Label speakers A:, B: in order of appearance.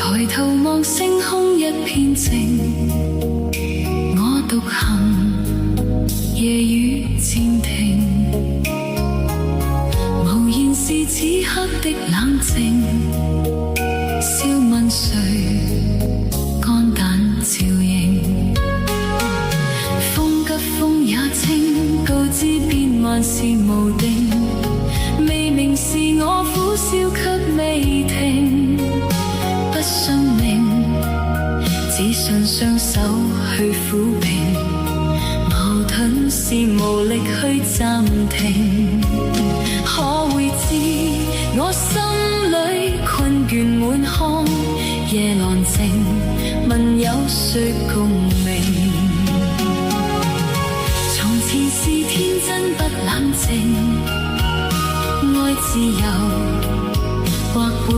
A: 抬頭望星空一片靜，我獨行，夜雨漸停，無言是此刻的冷靜。笑問誰肝膽照應，風急風也清，告知變幻是無定，未明是我苦笑卻未停，不信命，只信雙手去撫平，矛盾是無力去暫停。可會知我心裏困倦滿腔，夜闌靜，問有誰共鳴？從前是天真不冷靜，愛自由或會